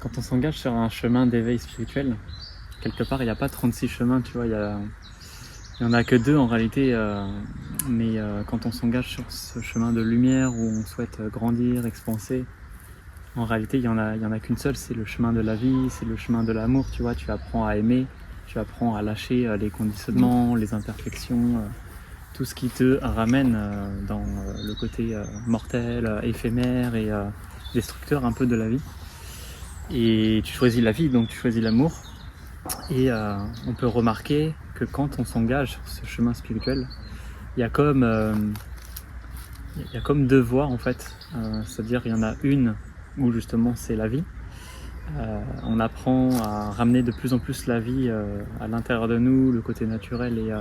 Quand on s'engage sur un chemin d'éveil spirituel, quelque part, il n'y a pas 36 chemins, tu vois, il y en a que 2 en réalité, mais quand on s'engage sur ce chemin de lumière où on souhaite grandir, expanser, en réalité, il y en a qu'une seule, c'est le chemin de la vie, c'est le chemin de l'amour, tu vois, tu apprends à aimer, tu apprends à lâcher les conditionnements, les imperfections, tout ce qui te ramène dans le côté mortel, éphémère et destructeur un peu de la vie. Et tu choisis la vie, donc tu choisis l'amour. Et on peut remarquer que quand on s'engage sur ce chemin spirituel, il y a comme 2 voies en fait. C'est-à-dire il y en a une où justement c'est la vie. On apprend à ramener de plus en plus la vie à l'intérieur de nous, le côté naturel, et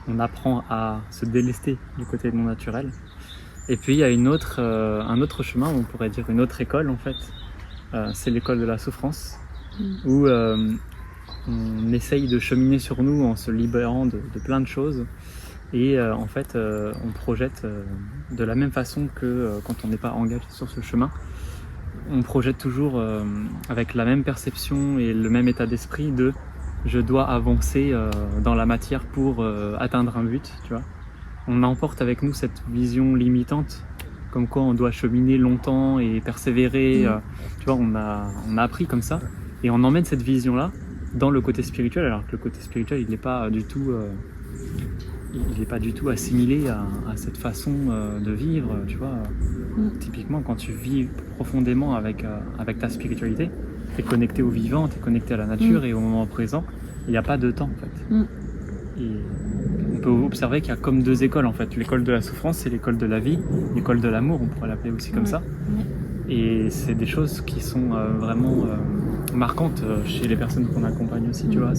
on apprend à se délester du côté non naturel. Et puis il y a un autre chemin, on pourrait dire une autre école en fait. C'est l'école de la souffrance, où on essaye de cheminer sur nous en se libérant de plein de choses. Et en fait, on projette de la même façon que quand on n'est pas engagé sur ce chemin. On projette toujours avec la même perception et le même état d'esprit de je dois avancer dans la matière pour atteindre un but, tu vois. On emporte avec nous cette vision limitante, comme quoi on doit cheminer longtemps et persévérer. Tu vois, on a appris comme ça, et on emmène cette vision-là dans le côté spirituel, alors que le côté spirituel, il n'est pas du tout assimilé à cette façon de vivre, tu vois. Typiquement, quand tu vis profondément avec ta spiritualité, tu es connecté au vivant, tu es connecté à la nature et au moment présent. Il n'y a pas de temps, en fait. Et on peut observer qu'il y a comme 2 écoles, en fait. L'école de la souffrance, c'est l'école de la vie. L'école de l'amour, on pourrait l'appeler aussi comme ça. Et c'est des choses qui sont vraiment marquantes chez les personnes qu'on accompagne aussi, tu vois.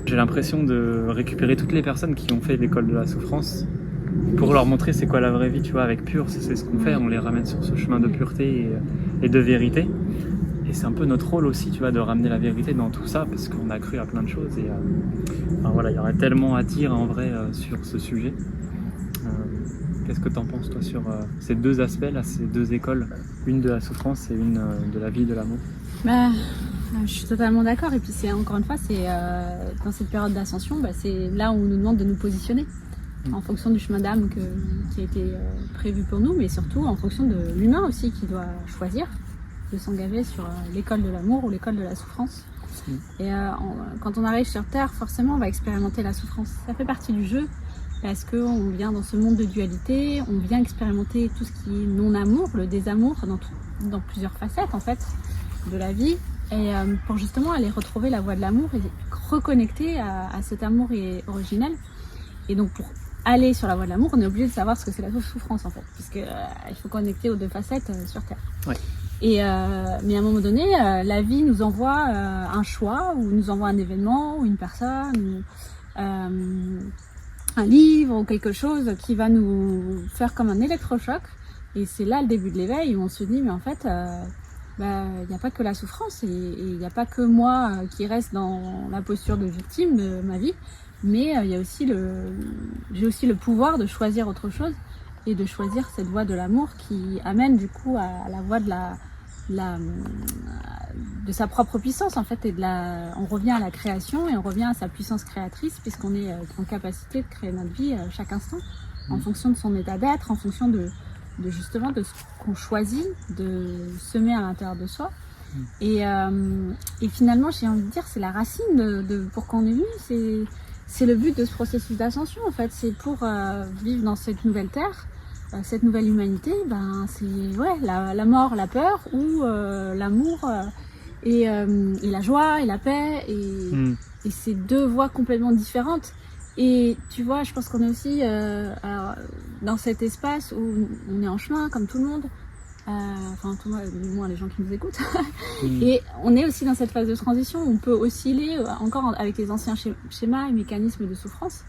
J'ai l'impression de récupérer toutes les personnes qui ont fait l'école de la souffrance pour leur montrer c'est quoi la vraie vie, tu vois, avec Pure, c'est ce qu'on fait, on les ramène sur ce chemin de pureté et de vérité. Et c'est un peu notre rôle aussi, tu vois, de ramener la vérité dans tout ça, parce qu'on a cru à plein de choses. Et enfin, voilà, il y aurait tellement à dire en vrai sur ce sujet. Qu'est-ce que tu en penses, toi, sur ces 2 aspects, là, ces 2 écoles, une de la souffrance et une de la vie, de l'amour? Je suis totalement d'accord. Et puis, encore une fois, c'est dans cette période d'ascension, c'est là où on nous demande de nous positionner en fonction du chemin d'âme qui a été prévu pour nous, mais surtout en fonction de l'humain aussi qui doit choisir de s'engager sur l'école de l'amour ou l'école de la souffrance. Et quand on arrive sur Terre, forcément, on va expérimenter la souffrance. Ça fait partie du jeu, parce qu'on vient dans ce monde de dualité, on vient expérimenter tout ce qui est non-amour, le désamour, dans plusieurs facettes en fait de la vie, et pour justement aller retrouver la voie de l'amour et reconnecter à cet amour originel. Et donc pour aller sur la voie de l'amour, on est obligé de savoir ce que c'est la souffrance en fait, puisque il faut connecter aux 2 facettes sur Terre. Ouais. Et mais à un moment donné, la vie nous envoie un choix, ou nous envoie un événement, ou une personne, ou un livre, ou quelque chose qui va nous faire comme un électrochoc. Et c'est là le début de l'éveil, où on se dit mais en fait il n'y a pas que la souffrance, et il n'y a pas que moi qui reste dans la posture de victime de ma vie, mais il y a aussi j'ai aussi le pouvoir de choisir autre chose, et de choisir cette voie de l'amour qui amène du coup à la voie de sa propre puissance en fait, et on revient à la création, et on revient à sa puissance créatrice, puisqu'on est en capacité de créer notre vie chaque instant, en fonction de son état d'être, en fonction de justement de ce qu'on choisit de semer à l'intérieur de soi. Et finalement, j'ai envie de dire, c'est la racine pour qu'on est venu, c'est le but de ce processus d'ascension en fait. C'est pour vivre dans cette nouvelle terre, cette nouvelle humanité, c'est la mort, la peur, ou l'amour et la joie et la paix, et c'est 2 voies complètement différentes. Et tu vois, je pense qu'on est aussi dans cet espace où on est en chemin comme tout le monde, tout le monde, du moins les gens qui nous écoutent. Et on est aussi dans cette phase de transition où on peut osciller encore avec les anciens schémas et mécanismes de souffrance.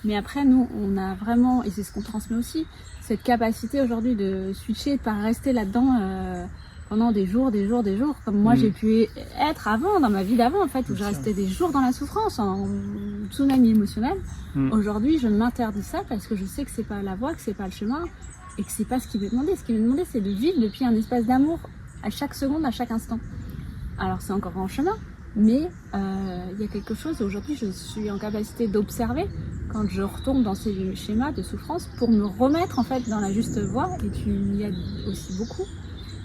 Mais après, nous, on a vraiment, et c'est ce qu'on transmet aussi, cette capacité aujourd'hui de switcher, de ne pas rester là-dedans pendant des jours, comme moi j'ai pu être avant, dans ma vie d'avant en fait, où je restais des jours dans la souffrance, en tsunami émotionnel. Aujourd'hui, je m'interdis ça, parce que je sais que c'est pas la voie, que c'est pas le chemin, et que c'est pas ce qui m'est demandé. Ce qui m'est demandé, c'est de vivre depuis un espace d'amour à chaque seconde, à chaque instant. alors c'est encore en chemin, mais il y a quelque chose, aujourd'hui je suis en capacité d'observer quand je retombe dans ces schémas de souffrance pour me remettre en fait dans la juste voie, et tu y aides aussi beaucoup.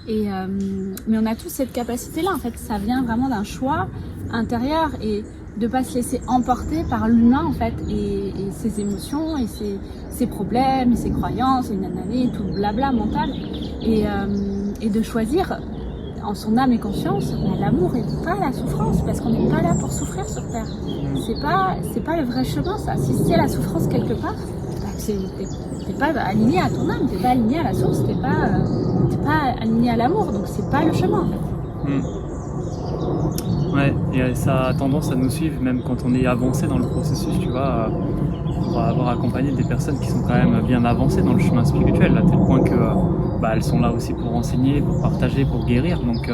Mais on a tous cette capacité-là, en fait, ça vient vraiment d'un choix intérieur et de pas se laisser emporter par l'humain en fait, et ses émotions et ses problèmes et ses croyances et et tout le blabla mental, et de choisir en son âme et conscience l'amour et pas la souffrance, parce qu'on n'est pas là pour souffrir sur terre. C'est pas le vrai chemin, ça. Si c'est la souffrance quelque part, t'es pas aligné à ton âme, t'es pas aligné à la source, t'es pas aligné à l'amour, donc c'est pas le chemin en fait. Ouais, et ça a tendance à nous suivre même quand on est avancé dans le processus, tu vois, pour avoir accompagné des personnes qui sont quand même bien avancées dans le chemin spirituel, à tel point que elles sont là aussi pour enseigner, pour partager, pour guérir. Donc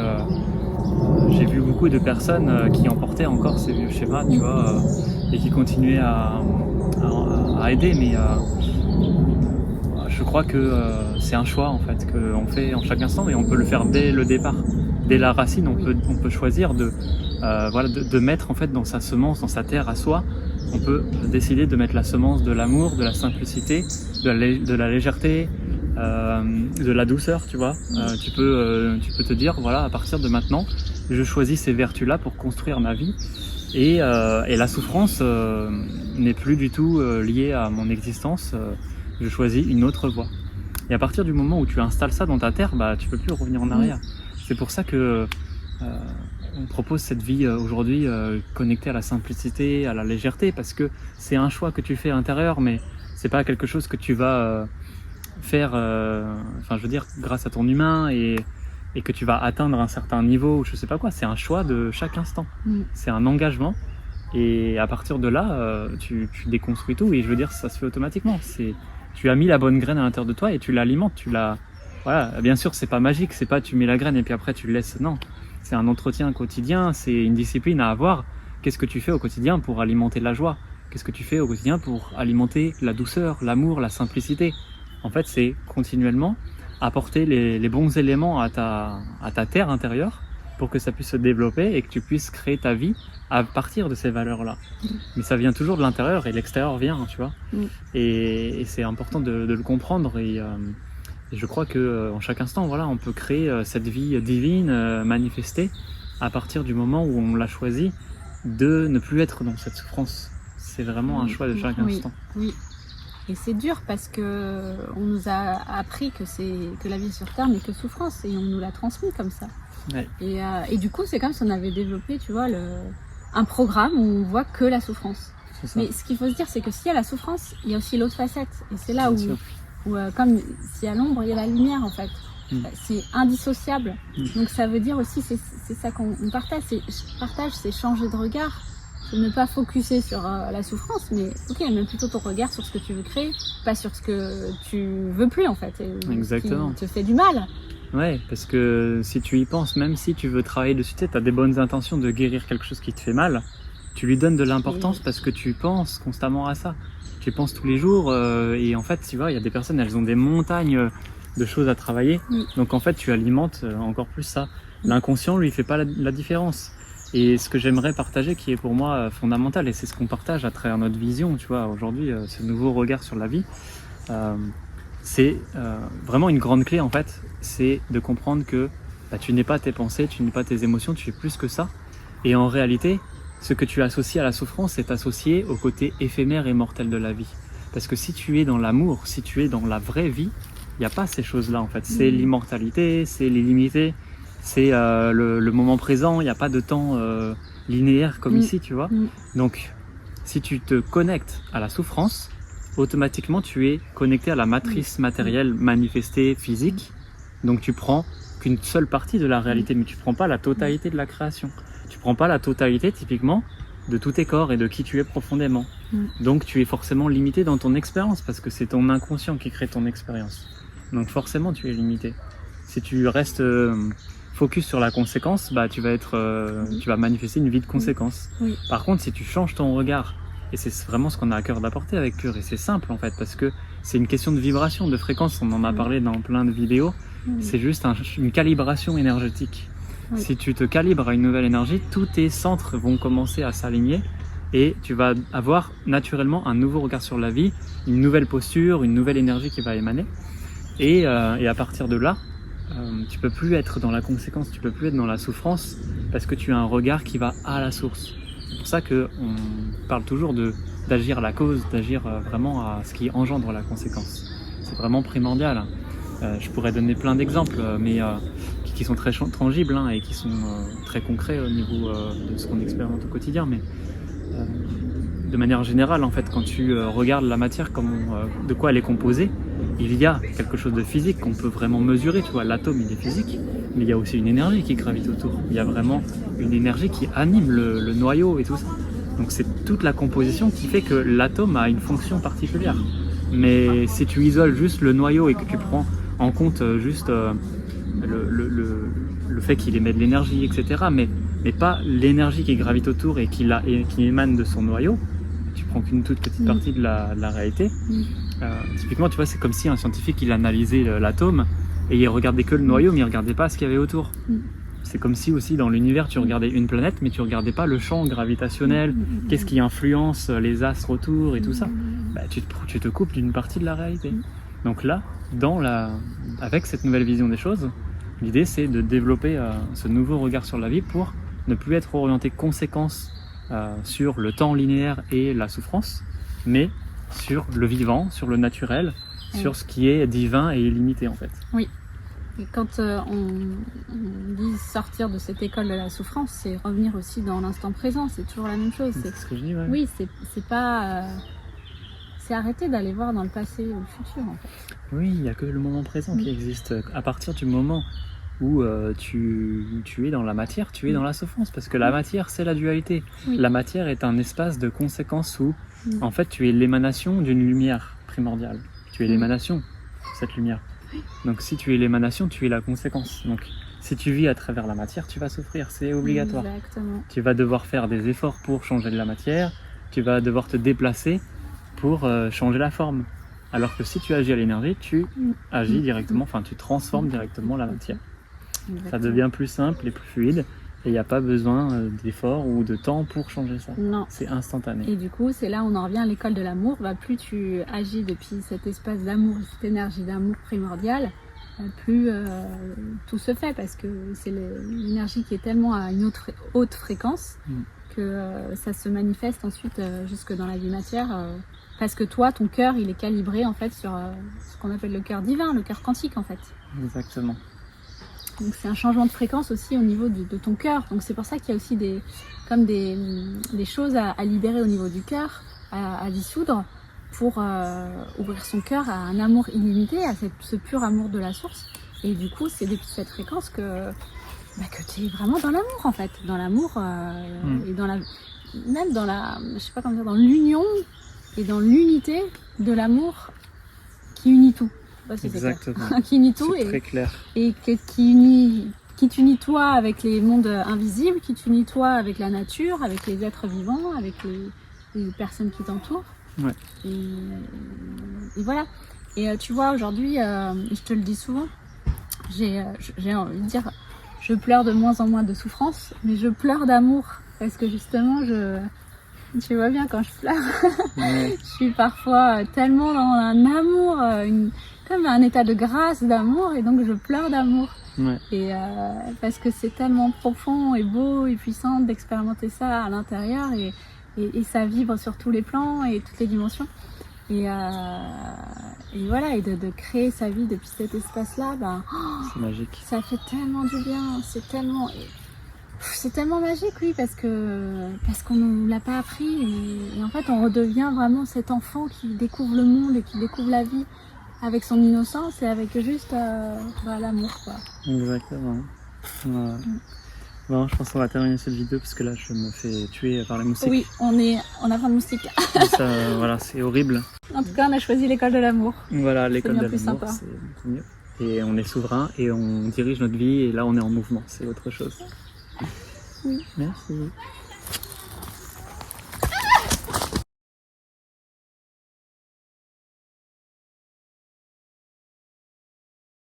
j'ai vu beaucoup de personnes qui emportaient encore ces vieux schémas, tu vois, et qui continuaient à aider, mais je crois que c'est un choix en fait qu'on fait en chaque instant, et on peut le faire dès le départ, dès la racine. On peut choisir de mettre en fait dans sa semence, dans sa terre à soi. On peut décider de mettre la semence de l'amour, de la simplicité, de la légèreté, de la douceur, tu vois. Tu peux te dire, voilà, à partir de maintenant, je choisis ces vertus-là pour construire ma vie, et la souffrance n'est plus du tout liée à mon existence. Je choisis une autre voie. Et à partir du moment où tu installes ça dans ta terre, tu peux plus revenir en arrière. C'est pour ça que on propose cette vie aujourd'hui connectée à la simplicité, à la légèreté, parce que c'est un choix que tu fais intérieur, mais c'est pas quelque chose que tu vas faire, grâce à ton humain, et que tu vas atteindre un certain niveau, je sais pas quoi. C'est un choix de chaque instant. C'est un engagement, et à partir de là, tu déconstruis tout, et je veux dire, ça se fait automatiquement. Tu as mis la bonne graine à l'intérieur de toi et tu l'alimentes, voilà, bien sûr, c'est pas magique, c'est pas tu mets la graine et puis après tu le laisses, non. C'est un entretien quotidien, c'est une discipline à avoir. Qu'est-ce que tu fais au quotidien pour alimenter la joie? Qu'est-ce que tu fais au quotidien pour alimenter la douceur, l'amour, la simplicité? En fait, c'est continuellement apporter les bons éléments à ta terre intérieure pour que ça puisse se développer et que tu puisses créer ta vie à partir de ces valeurs-là. Mais ça vient toujours de l'intérieur et l'extérieur vient, tu vois. Et c'est important de le comprendre, et je crois que en chaque instant, voilà, on peut créer cette vie divine manifestée à partir du moment où on l'a choisi de ne plus être dans cette souffrance. C'est vraiment un choix de chaque instant. Oui. Et c'est dur parce que on nous a appris que la vie sur Terre n'est que souffrance, et on nous l'a transmis comme ça. Ouais. Et du coup, c'est comme si on avait développé, tu vois, un programme où on voit que la souffrance. Mais ce qu'il faut se dire, c'est que s'il y a la souffrance, il y a aussi l'autre facette. Et c'est là où comme s'il y a l'ombre, il y a la lumière en fait. C'est indissociable. Donc ça veut dire aussi, c'est ça qu'on partage. C'est changer de regard. C'est ne pas focuser sur la souffrance, mais mais plutôt ton regard sur ce que tu veux créer, pas sur ce que tu veux plus en fait. Exactement. Qui te fait du mal. Ouais, parce que si tu y penses, même si tu veux travailler dessus, tu as des bonnes intentions de guérir quelque chose qui te fait mal, tu lui donnes de l'importance parce que tu penses constamment à ça. Tu penses tous les jours, et en fait, tu vois, il y a des personnes, elles ont des montagnes de choses à travailler. Donc en fait, tu alimentes encore plus ça. L'inconscient, lui, fait pas la différence. Et ce que j'aimerais partager, qui est pour moi fondamental, et c'est ce qu'on partage à travers notre vision, tu vois, aujourd'hui, ce nouveau regard sur la vie, c'est vraiment une grande clé en fait, c'est de comprendre que tu n'es pas tes pensées, tu n'es pas tes émotions, tu es plus que ça. Et en réalité, ce que tu associes à la souffrance est associé au côté éphémère et mortel de la vie. Parce que si tu es dans l'amour, si tu es dans la vraie vie, il n'y a pas ces choses-là en fait. C'est l'immortalité, c'est l'illimité, c'est le moment présent, il n'y a pas de temps linéaire comme ici, tu vois. Donc, si tu te connectes à la souffrance, automatiquement tu es connecté à la matrice matérielle manifestée physique. Donc tu prends qu'une seule partie de la réalité, mais tu prends pas la totalité de la création. Tu prends pas la totalité typiquement de tous tes corps et de qui tu es profondément. Donc tu es forcément limité dans ton expérience parce que c'est ton inconscient qui crée ton expérience. Donc forcément tu es limité. Si tu restes focus sur la conséquence, tu vas manifester une vie de conséquence. Par contre, si tu changes ton regard, et c'est vraiment ce qu'on a à cœur d'apporter avec Pure, et c'est simple en fait, parce que c'est une question de vibration, de fréquence, on en a parlé dans plein de vidéos, c'est juste une calibration énergétique. Oui. Si tu te calibres à une nouvelle énergie, tous tes centres vont commencer à s'aligner et tu vas avoir naturellement un nouveau regard sur la vie, une nouvelle posture, une nouvelle énergie qui va émaner. Et à partir de là, tu peux plus être dans la conséquence, tu peux plus être dans la souffrance parce que tu as un regard qui va à la source. C'est pour ça qu'on parle toujours d'agir à la cause, d'agir vraiment à ce qui engendre la conséquence. C'est vraiment primordial. Je pourrais donner plein d'exemples, mais qui sont très tangibles et qui sont très concrets au niveau de ce qu'on expérimente au quotidien. Mais de manière générale, en fait, quand tu regardes la matière, de quoi elle est composée, il y a quelque chose de physique qu'on peut vraiment mesurer. Tu vois, l'atome, il est physique, mais il y a aussi une énergie qui gravite autour. Il y a vraiment une énergie qui anime le noyau et tout ça. Donc c'est toute la composition qui fait que l'atome a une fonction particulière. Mais si tu isoles juste le noyau et que tu prends en compte juste le fait qu'il émet de l'énergie, etc., mais pas l'énergie qui gravite autour et qui émane de son noyau, tu prends qu'une toute petite partie de la réalité. Typiquement, tu vois, c'est comme si un scientifique il analysait l'atome et il regardait que le noyau, mais il regardait pas ce qu'il y avait autour. C'est comme si aussi dans l'univers tu regardais une planète, mais tu regardais pas le champ gravitationnel, qu'est-ce qui influence les astres autour et tout ça. Bah, tu te coupes d'une partie de la réalité. Donc là, avec cette nouvelle vision des choses, l'idée c'est de développer ce nouveau regard sur la vie pour ne plus être orienté conséquence sur le temps linéaire et la souffrance, mais sur le vivant, sur le naturel, sur ce qui est divin et illimité en fait. Oui. Et quand on dit sortir de cette école de la souffrance, c'est revenir aussi dans l'instant présent, c'est toujours la même chose. C'est ce que je dis, ouais. Oui, c'est pas... c'est arrêter d'aller voir dans le passé ou le futur en fait. Oui, il n'y a que le moment présent qui existe. À partir du moment où tu es dans la matière, tu es dans la souffrance, parce que la matière c'est la dualité. La matière est un espace de conséquence où en fait tu es l'émanation d'une lumière primordiale. Tu es l'émanation de cette lumière. Donc si tu es l'émanation, tu es la conséquence. Donc si tu vis à travers la matière, tu vas souffrir, c'est obligatoire. Exactement. Tu vas devoir faire des efforts pour changer de la matière, tu vas devoir te déplacer pour changer la forme. Alors que si tu agis à l'énergie, tu agis directement, enfin tu transformes directement la matière. Exactement. Ça devient plus simple et plus fluide. Et il n'y a pas besoin d'efforts ou de temps pour changer ça. Non. C'est instantané. Et du coup, c'est là où on en revient à l'école de l'amour. Plus tu agis depuis cet espace d'amour, cette énergie d'amour primordiale, plus tout se fait, parce que c'est l'énergie qui est tellement à une haute fréquence que ça se manifeste ensuite jusque dans la vie matière. Parce que toi, ton cœur, il est calibré en fait sur ce qu'on appelle le cœur divin, le cœur quantique en fait. Exactement. Donc c'est un changement de fréquence aussi au niveau de ton cœur. Donc c'est pour ça qu'il y a aussi des choses à libérer au niveau du cœur, à dissoudre, pour ouvrir son cœur à un amour illimité, à ce pur amour de la source. Et du coup, c'est depuis cette fréquence que tu es vraiment dans l'amour en fait. Dans l'amour et même dans je sais pas comment dire, dans l'union et dans l'unité de l'amour qui unit tout. Exactement. Qui unit tout c'est très clair. Et qui t'unit toi avec les mondes invisibles, qui t'unit toi avec la nature, avec les êtres vivants, avec les personnes qui t'entourent. Ouais. Et voilà. Et tu vois, aujourd'hui, je te le dis souvent, j'ai envie de dire, je pleure de moins en moins de souffrance, mais je pleure d'amour, parce que justement, tu vois bien quand je pleure, je suis parfois tellement dans un amour, comme un état de grâce, d'amour, et donc je pleure d'amour. Ouais. Et parce que c'est tellement profond et beau et puissant d'expérimenter ça à l'intérieur, et ça vibre sur tous les plans et toutes les dimensions. Et voilà, et de créer sa vie depuis cet espace-là, c'est magique. Ça fait tellement du bien, c'est tellement magique, oui, parce qu'on ne l'a pas appris, et en fait on redevient vraiment cet enfant qui découvre le monde et qui découvre la vie avec son innocence et avec juste l'amour, quoi. Exactement. Voilà. Bon, je pense qu'on va terminer cette vidéo parce que là je me fais tuer par les moustiques. Oui, on a plein de moustiques. Ça, voilà, c'est horrible. En tout cas, on a choisi l'école de l'amour. Voilà, l'école de l'amour, sympa. c'est beaucoup mieux. Et on est souverain et on dirige notre vie, et là on est en mouvement, c'est autre chose. Oui. Merci.